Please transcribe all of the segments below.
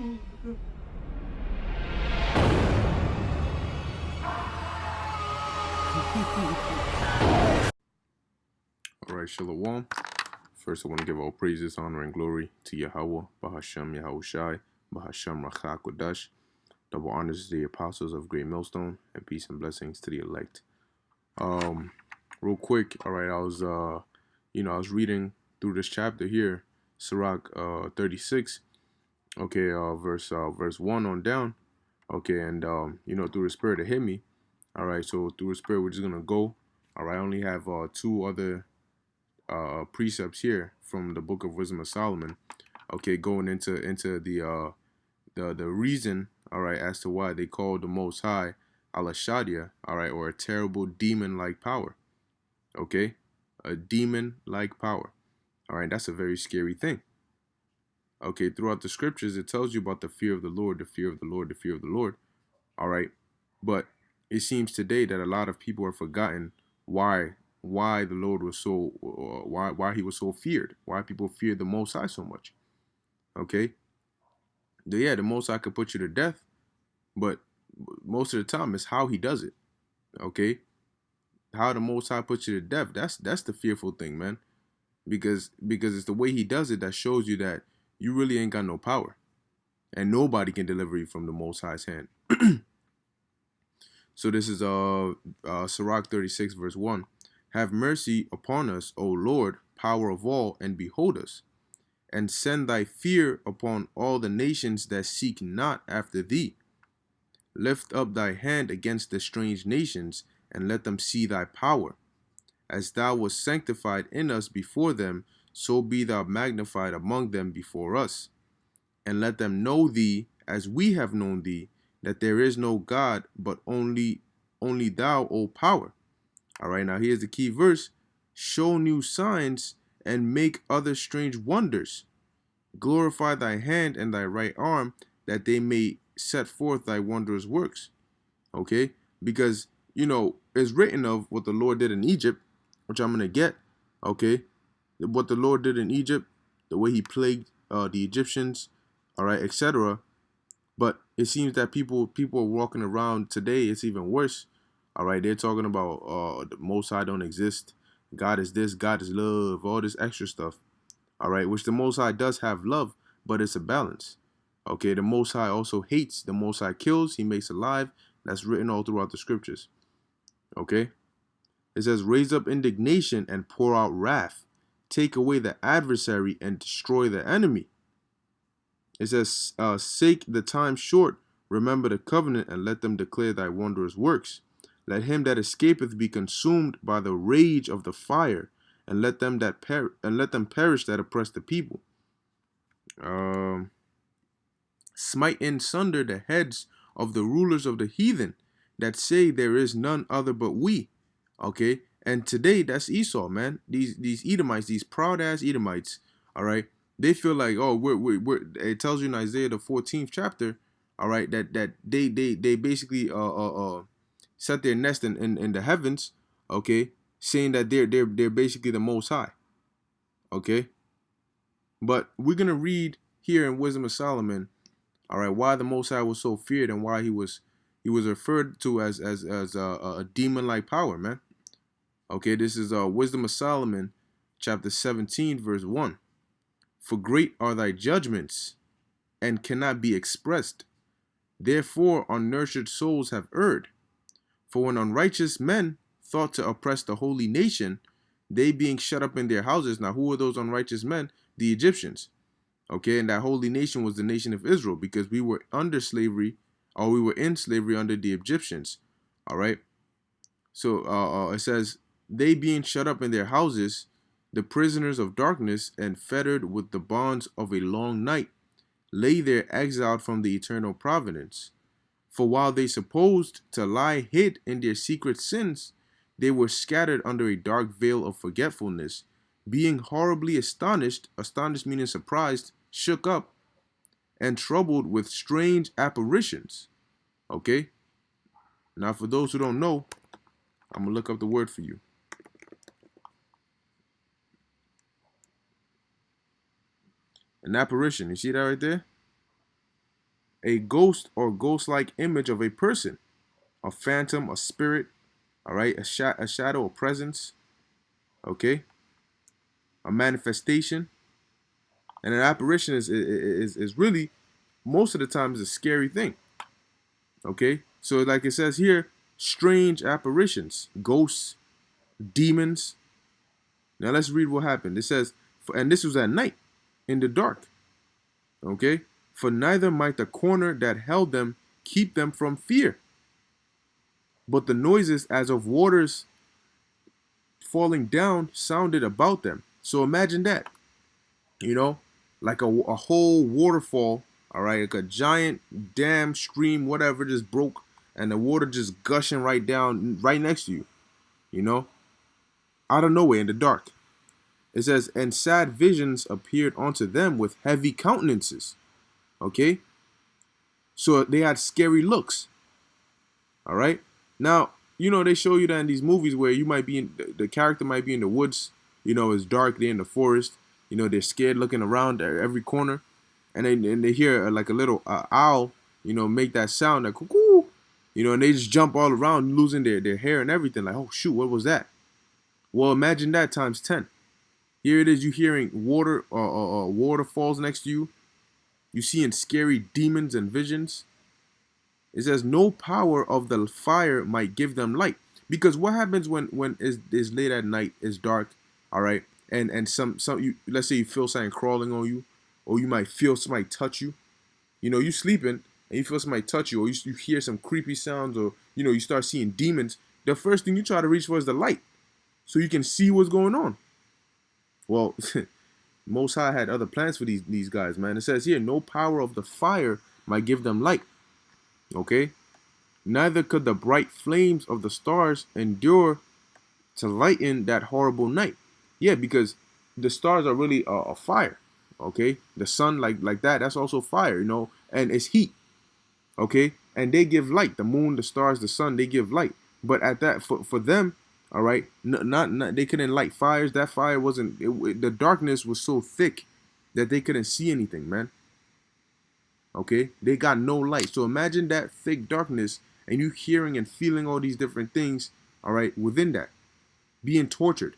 All right, Shalom. First, I want to give all praises, honor, and glory to Yahweh, Bahasham Yahushai, Bahasham Rachak Kodash. Double honors to the apostles of Great Millstone, and peace and blessings to the elect. Real quick, all right, I was reading through this chapter here, Sirach 36, okay, verse 1 on down, okay, and through the Spirit it hit me. All right, so through the Spirit we're just gonna go. All right, I only have two other precepts here from the Book of Wisdom of Solomon. Okay, going into the reason, all right, as to why they called the Most High Allahshadyah, all right, or a terrible demon-like power. Okay, a demon-like power. All right, that's a very scary thing. Okay, throughout the scriptures, it tells you about the fear of the Lord, the fear of the Lord, the fear of the Lord. All right, but it seems today that a lot of people have forgotten why the Lord was so why he was so feared, why people feared the Most High so much. Okay, the Most High could put you to death, but most of the time it's how he does it. Okay, how the Most High puts you to death. That's the fearful thing, man. Because it's the way he does it that shows you that you really ain't got no power, and nobody can deliver you from the Most High's hand. So this is Sirach 36 verse 1. Have mercy upon us, O Lord, power of all, and behold us, and send thy fear upon all the nations that seek not after thee. Lift up thy hand against the strange nations, and let them see thy power. As thou wast sanctified in us before them, so be thou magnified among them before us. And let them know thee as we have known thee, that there is no God but only thou, O power. All right, now here's the key verse. Show new signs and make other strange wonders. Glorify thy hand and thy right arm, that they may set forth thy wondrous works. Okay, because it's written of what the Lord did in Egypt, which I'm gonna get. Okay, what the Lord did in Egypt, the way he plagued the Egyptians, all right, etc. But it seems that people are walking around today, it's even worse. All right, they're talking about the Most High don't exist, God is this, God is love, all this extra stuff. All right, which the Most High does have love, but it's a balance. Okay, the Most High also hates, the Most High kills, he makes alive. That's written all throughout the scriptures. Okay, it says, raise up indignation and pour out wrath, take away the adversary and destroy the enemy. It says, sake the time short, remember the covenant, and let them declare thy wondrous works. Let him that escapeth be consumed by the rage of the fire, and let them perish that oppress the people. Smite in sunder the heads of the rulers of the heathen, that say there is none other but we. Okay, and today that's Esau, man. These Edomites, these proud ass Edomites. All right, they feel like, oh, we're it tells you in Isaiah the 14th chapter, all right, that they basically set their nest in the heavens, okay, saying that they're basically the Most High. Okay, but we're gonna read here in Wisdom of Solomon, all right, why the Most High was so feared and why he was referred to as a demon-like power, man. Okay, this is Wisdom of Solomon, chapter 17, verse 1. For great are thy judgments, and cannot be expressed. Therefore unnurtured souls have erred. For when unrighteous men thought to oppress the holy nation, they being shut up in their houses. Now, who are those unrighteous men? The Egyptians. Okay, and that holy nation was the nation of Israel, because we were under slavery, or we were in slavery under the Egyptians. All right. So it says, they being shut up in their houses, the prisoners of darkness, and fettered with the bonds of a long night, lay there exiled from the eternal providence. For while they supposed to lie hid in their secret sins, they were scattered under a dark veil of forgetfulness, being horribly astonished meaning surprised, shook up, and troubled with strange apparitions. Okay? Now, for those who don't know, I'm going to look up the word for you. An apparition. You see that right there? a ghost or ghost-like image of a person, a phantom, a spirit, all right, a shadow, a presence, okay, a manifestation, and an apparition is really most of the time is a scary thing, okay. So like it says here, strange apparitions, ghosts, demons. Now let's read what happened. It says, and this was at night, in the dark, okay. For neither might the corner that held them keep them from fear, but the noises as of waters falling down sounded about them. So imagine that, you know, like a whole waterfall, all right, like a giant dam, stream, whatever, just broke, and the water just gushing right down, right next to you, you know, out of nowhere in the dark. It says, and sad visions appeared unto them with heavy countenances, okay? So they had scary looks, all right? Now, you know, they show you that in these movies where you might be in, the character might be in the woods, you know, it's dark, they're in the forest, you know, they're scared looking around at every corner, and they hear like a little owl, you know, make that sound, like cuckoo, you know, and they just jump all around, losing their hair and everything, like, oh shoot, what was that? Well, imagine that times 10. Here it is, you hearing waterfalls next to you, you seeing scary demons and visions. It says no power of the fire might give them light. Because what happens when it's late at night, it's dark, all right, and some you, let's say you feel something crawling on you, or you might feel somebody touch you. You know, you sleeping and you feel somebody touch you, or you hear some creepy sounds, or you know, you start seeing demons. The first thing you try to reach for is the light, so you can see what's going on. Well, Most High had other plans for these guys, man. It says here, no power of the fire might give them light. Okay? Neither could the bright flames of the stars endure to lighten that horrible night. Yeah, because the stars are really a fire. Okay? The sun, like that, that's also fire, you know, and it's heat. Okay? And they give light. The moon, the stars, the sun, they give light. But at that, for them, all right, not they couldn't light fires. That fire wasn't. The darkness was so thick that they couldn't see anything, man. Okay, they got no light. So imagine that thick darkness, and you hearing and feeling all these different things. All right, within that, being tortured.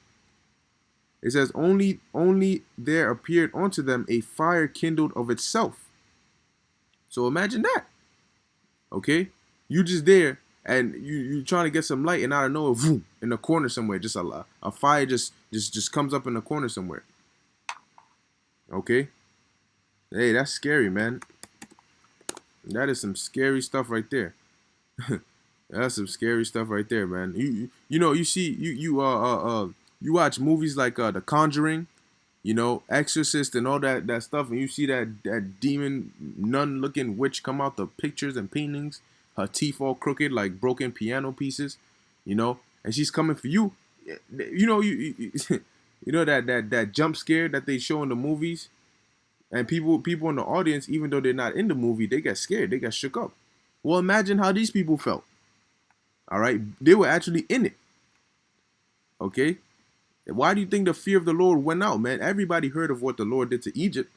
It says only there appeared unto them a fire kindled of itself. So imagine that. Okay, you just there. And you trying to get some light, and out of nowhere, boom, in the corner somewhere, just a fire just comes up in the corner somewhere. Okay, hey, that's scary, man. That is some scary stuff right there. That's some scary stuff right there, man. You know, you see you watch movies like The Conjuring, you know, Exorcist and all that stuff, and you see that demon nun looking witch come out the pictures and paintings. Her teeth all crooked like broken piano pieces, you know, and she's coming for you. You know, you know that jump scare that they show in the movies, and people in the audience, even though they're not in the movie, they get scared, they get shook up. Well, imagine how these people felt. All right, they were actually in it. Okay, why do you think the fear of the Lord went out, man? Everybody heard of what the Lord did to Egypt,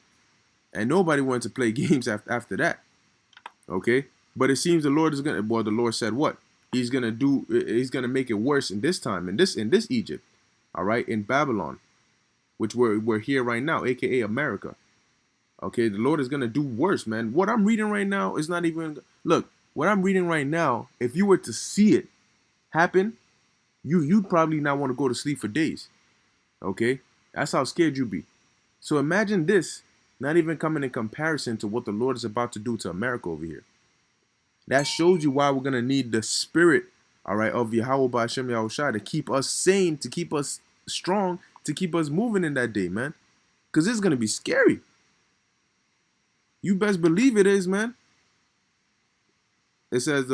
and nobody wanted to play games after that. Okay. But it seems the Lord is gonna. Well, the Lord said what? He's gonna do. He's gonna make it worse in this time, in this Egypt, all right, in Babylon, which we're here right now, aka America. Okay, the Lord is gonna do worse, man. What I'm reading right now is not even. Look, what I'm reading right now. If you were to see it happen, you'd probably not want to go to sleep for days. Okay, that's how scared you be. So imagine this, not even coming in comparison to what the Lord is about to do to America over here. That shows you why we're going to need the spirit, all right, of Yahweh Ba'Shem Yahushua to keep us sane, to keep us strong, to keep us moving in that day, man. Because it's going to be scary. You best believe it is, man. It says,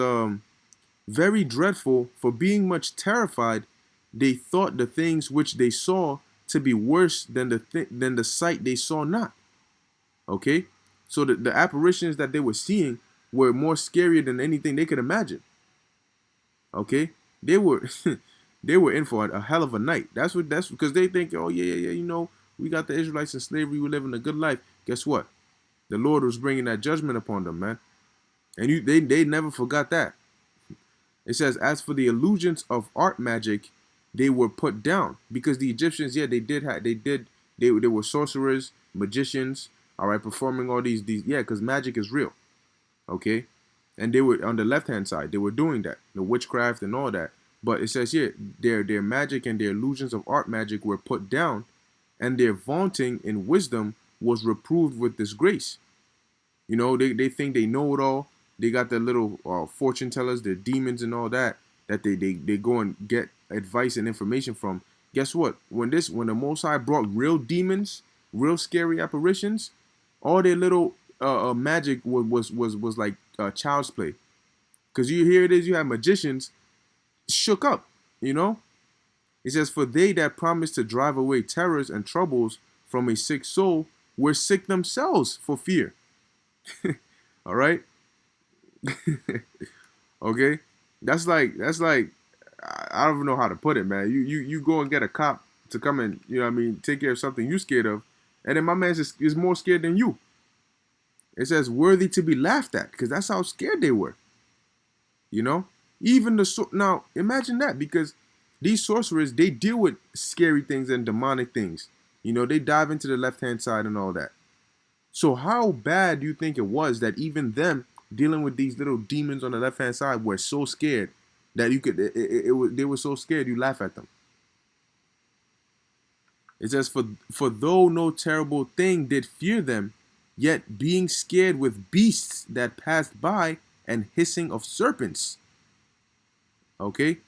very dreadful, for being much terrified, they thought the things which they saw to be worse than the sight they saw not. Okay? So the apparitions that they were seeing were more scarier than anything they could imagine. Okay, they were they were in for a hell of a night. That's because they think, oh yeah, you know, we got the Israelites in slavery, we living a good life. Guess what? The Lord was bringing that judgment upon them, man. And they never forgot that. It says, as for the illusions of art magic, they were put down because the Egyptians, yeah, they were sorcerers, magicians, all right, performing all these yeah, because magic is real, okay, and they were on the left hand side, they were doing that, the witchcraft and all that. But it says here, their magic and their illusions of art magic were put down, and their vaunting in wisdom was reproved with disgrace. You know, they think they know it all. They got their little fortune tellers, their demons and all that, that they go and get advice and information from. Guess what? When the Most High brought real demons, real scary apparitions, all their little magic was like child's play. Cause here it is, you have magicians shook up. You know, it says, for they that promise to drive away terrors and troubles from a sick soul were sick themselves for fear. All right. Okay. That's like I don't even know how to put it, man. You go and get a cop to come and, you know what I mean, take care of something you scared of, and then my man is more scared than you. It says worthy to be laughed at because that's how scared they were. You know, even now imagine that, because these sorcerers, they deal with scary things and demonic things. You know, they dive into the left hand side and all that. So how bad do you think it was that even them dealing with these little demons on the left hand side were so scared that you could they were so scared you laugh at them. It says, for though no terrible thing did fear them, yet being scared with beasts that passed by and hissing of serpents. Okay,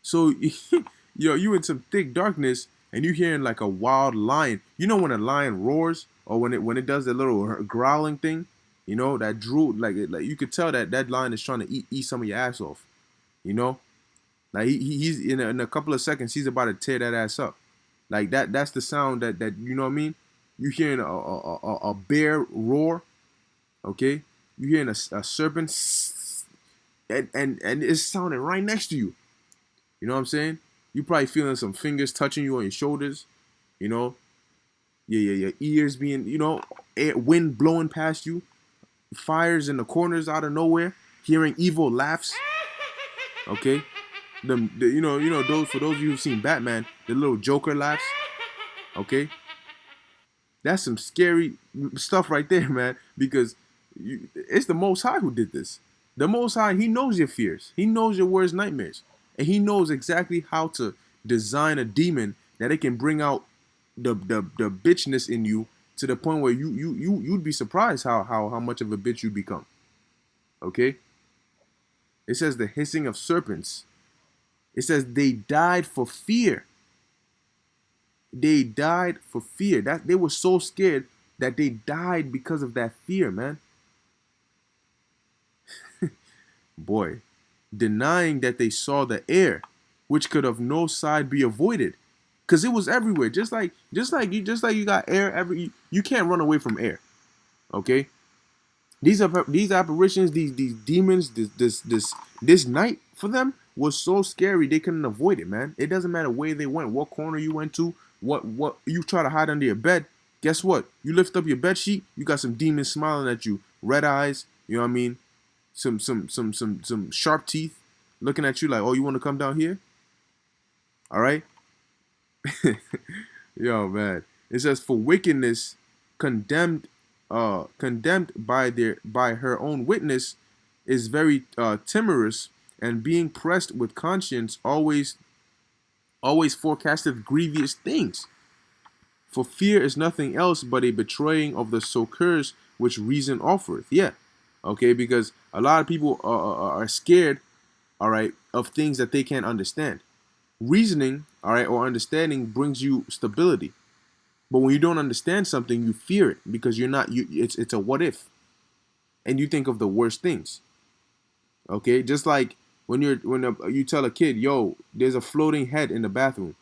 so you in some thick darkness and you hearing like a wild lion. You know when a lion roars, or when it does that little growling thing, you know, that drool, like you could tell that lion is trying to eat some of your ass off. You know, like he's in a couple of seconds he's about to tear that ass up. Like that's the sound that you know what I mean. You hearing a bear roar, okay? You hearing a serpent, and it's sounding right next to you. You know what I'm saying? You probably feeling some fingers touching you on your shoulders. You know, your ears being, you know, wind blowing past you, fires in the corners out of nowhere, hearing evil laughs. Okay, you know those, for those of you who've seen Batman, the little Joker laughs. Okay, that's some scary stuff right there, man. Because it's the Most High who did this. The Most High, He knows your fears. He knows your worst nightmares, and He knows exactly how to design a demon that it can bring out the bitchness in you to the point where you'd be surprised how much of a bitch you become. Okay. It says the hissing of serpents. It says they died for fear. They died for fear. That they were so scared that they died because of that fear, man. Boy, denying that they saw the air, which could of no side be avoided, because it was everywhere. Just like you got air you can't run away from air. Okay, these apparitions, these demons, this night for them was so scary they couldn't avoid it, man. It doesn't matter where they went, what corner you went to, what you try to hide under your bed. Guess what? You lift up your bed sheet, you got some demons smiling at you, red eyes. You know what I mean? Some sharp teeth, looking at you like, oh, you want to come down here? All right. Yo, man. It says, for wickedness condemned by her own witness is very timorous, and being pressed with conscience always forecasteth grievous things. For fear is nothing else but a betraying of the succors which reason offereth. Yeah, okay, because a lot of people are scared, all right, of things that they can't understand. Reasoning, all right, or understanding brings you stability. But when you don't understand something, you fear it because you're not. It's a what if, and you think of the worst things. Okay, just like when you tell a kid, "Yo, there's a floating head in the bathroom."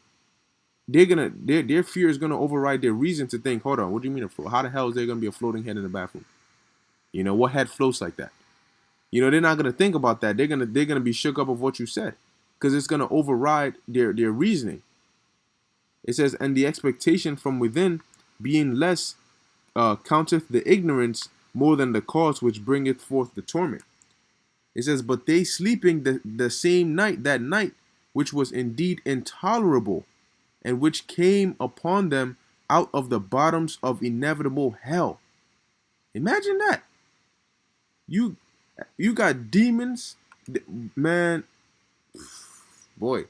Their fear is gonna override their reason to think. Hold on, what do you mean how the hell is there gonna be a floating head in the bathroom? You know, what head floats like that? You know, they're not gonna think about that. They're gonna be shook up of what you said, because it's gonna override their reasoning. It says, and the expectation from within being less counteth the ignorance more than the cause which bringeth forth the torment. It says, but they sleeping the same night, that night, which was indeed intolerable, and which came upon them out of the bottoms of inevitable hell. Imagine that. You you got demons, man. Boy,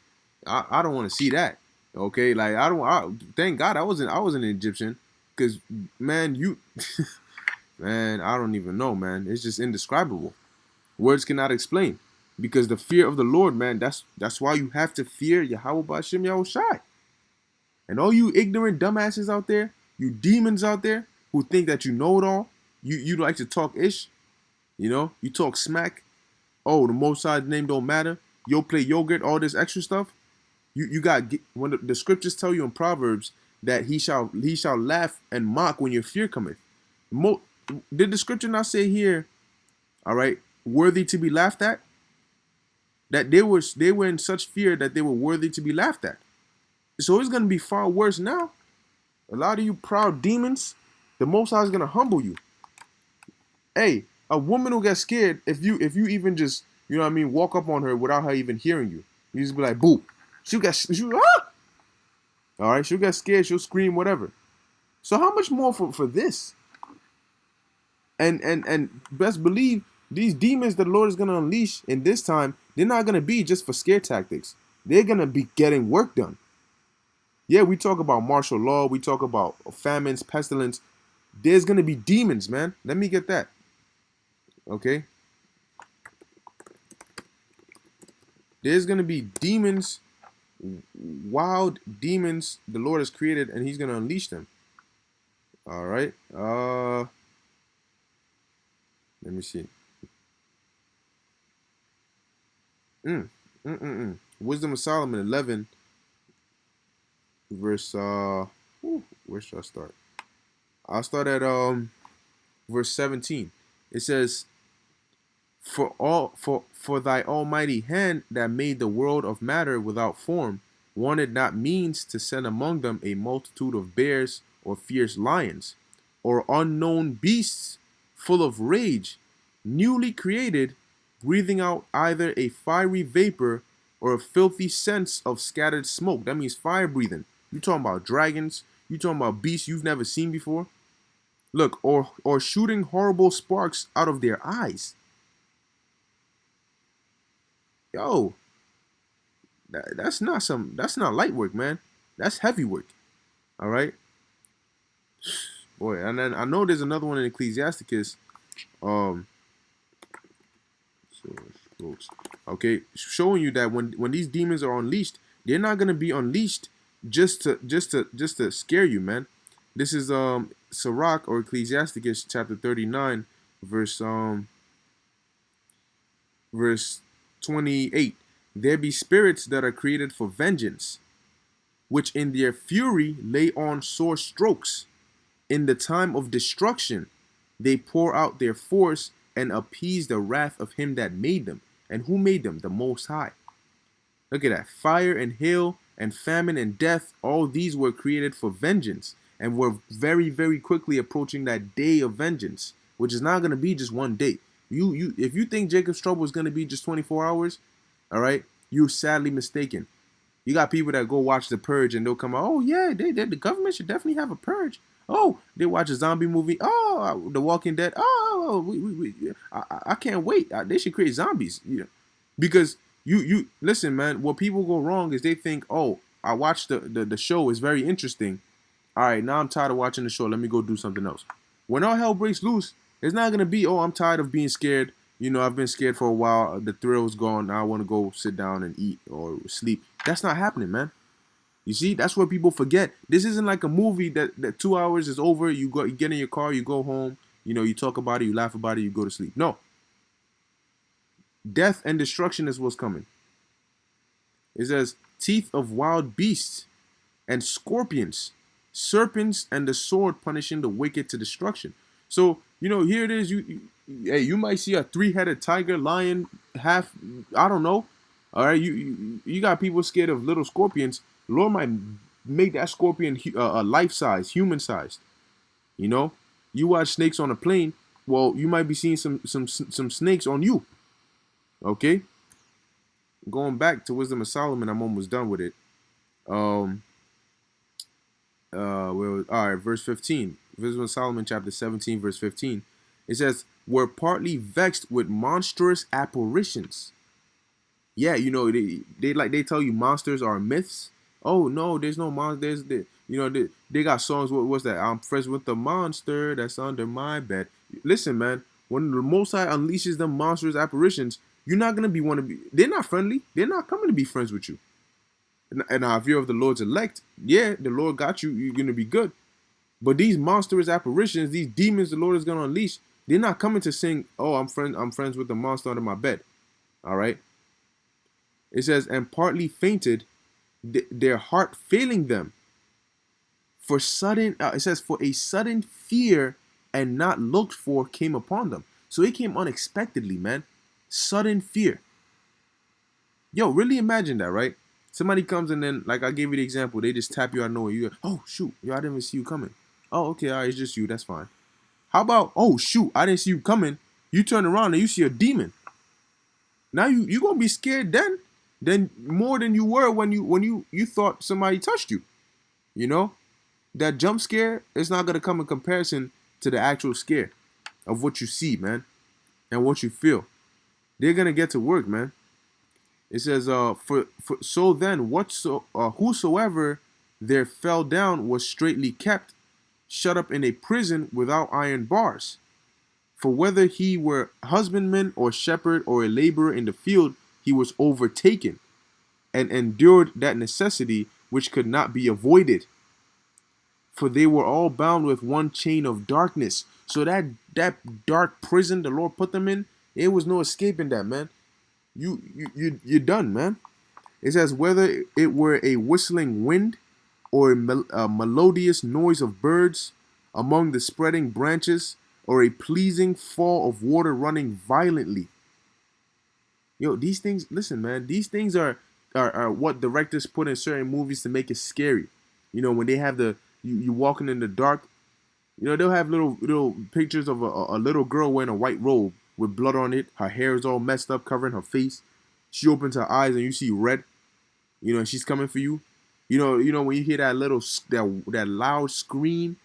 I don't want to see that. Okay, like thank God I wasn't an Egyptian, because man, man, I don't even know, man. It's just indescribable. Words cannot explain, because the fear of the Lord, man. That's why you have to fear Yahweh Ba'Shem Yahushai. And all you ignorant dumbasses out there, you demons out there who think that you know it all, you like to talk ish, you talk smack. Oh, the Most High's name don't matter. Yo, play yogurt, all this extra stuff. You got, when the scriptures tell you in Proverbs that he shall laugh and mock when your fear cometh. Did the scripture not say here, all right, worthy to be laughed at? That they were in such fear that they were worthy to be laughed at. So it's gonna be far worse now. A lot of you proud demons, the Most High is gonna humble you. Hey, a woman who gets scared, if you even just, walk up on her without her even hearing you, you just be like, boo. She'll all right, she'll get scared, she'll scream, whatever. So how much more for this? And best believe these demons that the Lord is gonna unleash in this time, they're not gonna be just for scare tactics. They're gonna be getting work done. Yeah, we talk about martial law, we talk about famines, pestilence. There's gonna be demons, man. Let me get that. Okay? There's gonna be demons, wild demons the Lord has created, and he's gonna unleash them. All right. Let me see. Wisdom of Solomon 11 verse where should I start? I'll start at verse 17. It says, for thy almighty hand that made the world of matter without form wanted not means to send among them a multitude of bears or fierce lions or unknown beasts full of rage, newly created, breathing out either a fiery vapor or a filthy sense of scattered smoke. That means fire breathing. You talking about dragons, you talking about beasts you've never seen before. Look, or shooting horrible sparks out of their eyes. Yo, that's not light work, man. That's heavy work. All right. Boy, and then I know there's another one in Ecclesiasticus. Okay, showing you that when these demons are unleashed, they're not gonna be unleashed just to scare you, man. This is Sirach or Ecclesiasticus chapter 39, verse 28. There be spirits that are created for vengeance, which in their fury lay on sore strokes. In the time of destruction, they pour out their force and appease the wrath of him that made them. And who made them? The Most High. Look at that. Fire and hail and famine and death, all these were created for vengeance. And we're very, very quickly approaching that day of vengeance, which is not going to be just one day. If you think Jacob's trouble is going to be just 24 hours, all right, you're sadly mistaken. You got people that go watch The Purge and they'll come out, oh yeah, the government should definitely have a purge. Oh, they watch a zombie movie. Oh, The Walking Dead. Oh, I can't wait. They should create zombies. Because you listen, man. What people go wrong is they think, oh, I watched the show is very interesting. All right, now I'm tired of watching the show. Let me go do something else. When all hell breaks loose, it's not gonna be, oh, I'm tired of being scared. I've been scared for a while. The thrill's gone. Now I want to go sit down and eat or sleep. That's not happening, man. You see, that's what people forget. This isn't like a movie that 2 hours is over. You get in your car, you go home. You talk about it, you laugh about it, you go to sleep. No. Death and destruction is what's coming. It says, teeth of wild beasts and scorpions, serpents, and the sword punishing the wicked to destruction. So, here it is. You might see a 3-headed tiger, lion, half, I don't know. All right, you got people scared of little scorpions. The Lord might make that scorpion life size, human sized. You watch snakes on a plane. Well, you might be seeing some snakes on you. Okay, going back to Wisdom of Solomon, I'm almost done with it. Um, all right, verse 15. Wisdom of Solomon, chapter 17, verse 15. It says, "We're partly vexed with monstrous apparitions." Yeah, they tell you monsters are myths. Oh no, there's no monsters. They got songs. What's that? I'm friends with the monster that's under my bed. Listen, man. When the Most High unleashes them monstrous apparitions, you're not gonna be want to be. They're not friendly. They're not coming to be friends with you. And now, if you're of the Lord's elect, yeah, the Lord got you. You're gonna be good. But these monstrous apparitions, these demons, the Lord is gonna unleash. They're not coming to sing. Oh, I'm friends with the monster under my bed. All right. It says, and partly fainted, their heart failing them. For sudden, it says, for a sudden fear and not looked for came upon them. So it came unexpectedly, man. Sudden fear. Yo, really imagine that, right? Somebody comes and then, like I gave you the example, they just tap you out of nowhere. You go, oh shoot, yo, I didn't even see you coming. Oh, okay, all right, it's just you. That's fine. How about, oh shoot, I didn't see you coming. You turn around and you see a demon. Now you gonna be scared then more than you were when you thought somebody touched you. You know that jump scare is not gonna come in comparison to the actual scare of what you see, man, and what you feel. They're gonna get to work, man. It says, for so then whosoever there fell down was straitly kept, shut up in a prison without iron bars. For whether he were husbandman or shepherd or a laborer in the field, he was overtaken and endured that necessity which could not be avoided. For they were all bound with one chain of darkness. So that dark prison the Lord put them in, there was no escaping that, man. You're done, man. It says whether it were a whistling wind or a melodious noise of birds among the spreading branches or a pleasing fall of water running violently. Yo, these things, listen, man, these things are what directors put in certain movies to make it scary. When they have you walking in the dark, they'll have little pictures of a little girl wearing a white robe with blood on it. Her hair is all messed up, covering her face. She opens her eyes and you see red. And she's coming for you. When you hear that loud scream.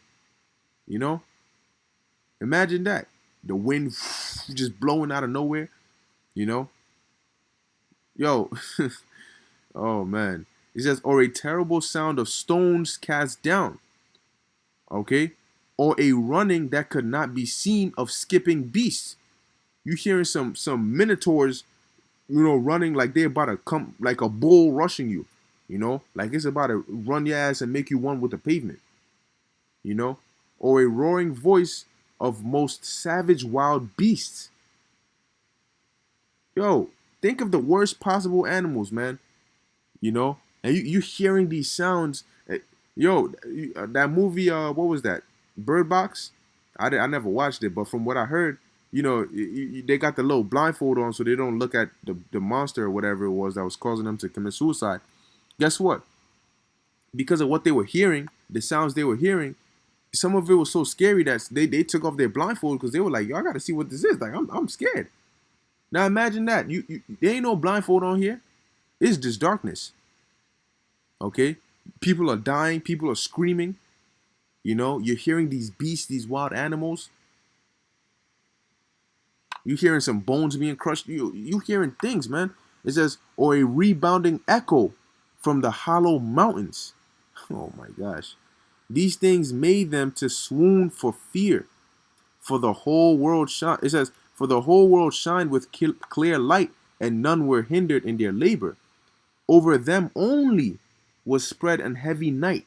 Imagine that. The wind just blowing out of nowhere. Yo, oh man. It says, or a terrible sound of stones cast down. Okay? Or a running that could not be seen of skipping beasts. You hearing some minotaurs, running like they're about to come, like a bull rushing you. Like it's about to run your ass and make you one with the pavement. Or a roaring voice of most savage wild beasts. Yo, think of the worst possible animals, man. And you hearing these sounds. Yo, that movie, what was that? Bird Box? I never watched it, but from what I heard, they got the little blindfold on so they don't look at the monster or whatever it was that was causing them to commit suicide. Guess what? Because of what they were hearing, the sounds they were hearing, some of it was so scary that they took off their blindfold because they were like, yo, I got to see what this is. Like, I'm scared. Now imagine that. There ain't no blindfold on here. It's just darkness. Okay? People are dying. People are screaming. You're hearing these beasts, these wild animals. You hearing some bones being crushed. You hearing things, man. It says, or a rebounding echo from the hollow mountains. Oh my gosh. These things made them to swoon for fear. For the whole world shine. It says, for the whole world shined with clear light, and none were hindered in their labor. Over them only was spread an heavy night,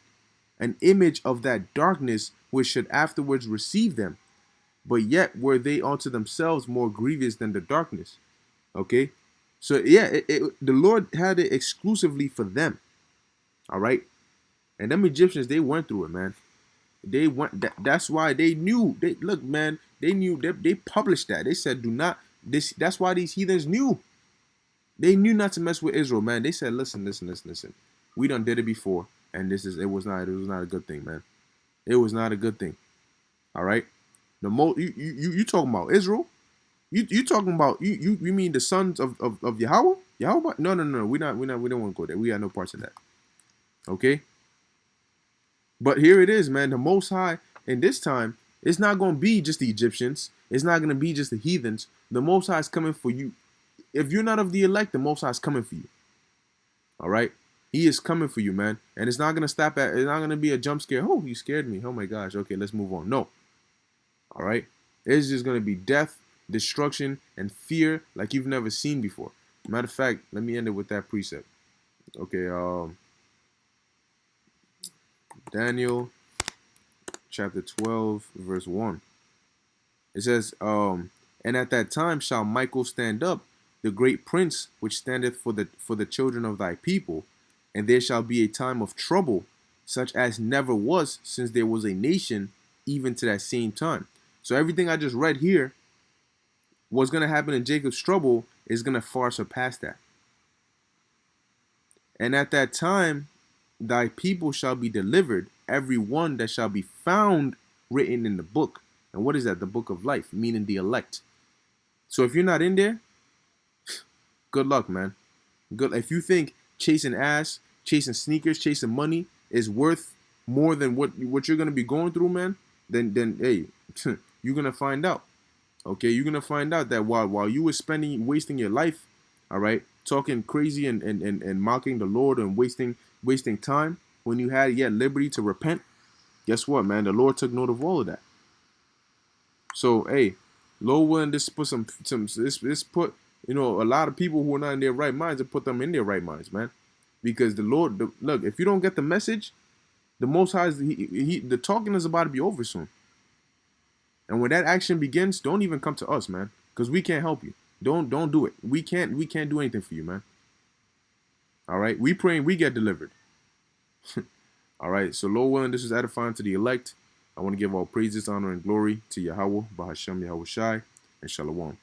an image of that darkness which should afterwards receive them. But yet were they unto themselves more grievous than the darkness. Okay? So yeah, the Lord had it exclusively for them. All right? And them Egyptians, they went through it, man. They went. That's why they knew. Look, man. They knew. They published that. They said, "Do not." This. That's why these heathens knew. They knew not to mess with Israel, man. They said, "Listen. We done did it before, and it was not a good thing, man. It was not a good thing. All right. You talking about Israel? You talking about you mean the sons of Yahweh? Yahweh? No, no, no. We don't want to go there. We got no parts in that. Okay? But here it is, man. The Most High, and this time, it's not going to be just the Egyptians. It's not going to be just the heathens. The Most High is coming for you. If you're not of the elect, the Most High is coming for you. All right? He is coming for you, man. And it's not going to stop at, it's not going to be a jump scare. Oh, you scared me. Oh my gosh. Okay, let's move on. No. All right? It's just going to be death, destruction, and fear like you've never seen before. Matter of fact, let me end it with that precept. Okay, Daniel chapter 12, verse 1. It says, and at that time shall Michael stand up, the great prince which standeth for the children of thy people, and there shall be a time of trouble, such as never was since there was a nation, even to that same time. So everything I just read here, what's going to happen in Jacob's trouble is going to far surpass that. And at that time, thy people shall be delivered, every one that shall be found written in the book. And what is that? The book of life, meaning the elect. So if you're not in there, good luck, man. Good. If you think chasing ass, chasing sneakers, chasing money is worth more than what you're gonna be going through, man, then hey, you're gonna find out. Okay, you're gonna find out that while you were wasting your life, all right, talking crazy and mocking the Lord and wasting time when you had yet liberty to repent, guess what, man? The Lord took note of all of that. So hey, Lord willing, this put this put a lot of people who are not in their right minds, to put them in their right minds, man. Because the Lord, look, if you don't get the message, the Most High, the talking is about to be over soon. And when that action begins, don't even come to us, man, because we can't help you. Don't do it. We can't do anything for you, man. All right, we praying we get delivered. All right, so Lord willing, this is edifying to the elect. I want to give all praises, honor, and glory to Yahweh, Bahashem, Yahweh Shai, and Shalom.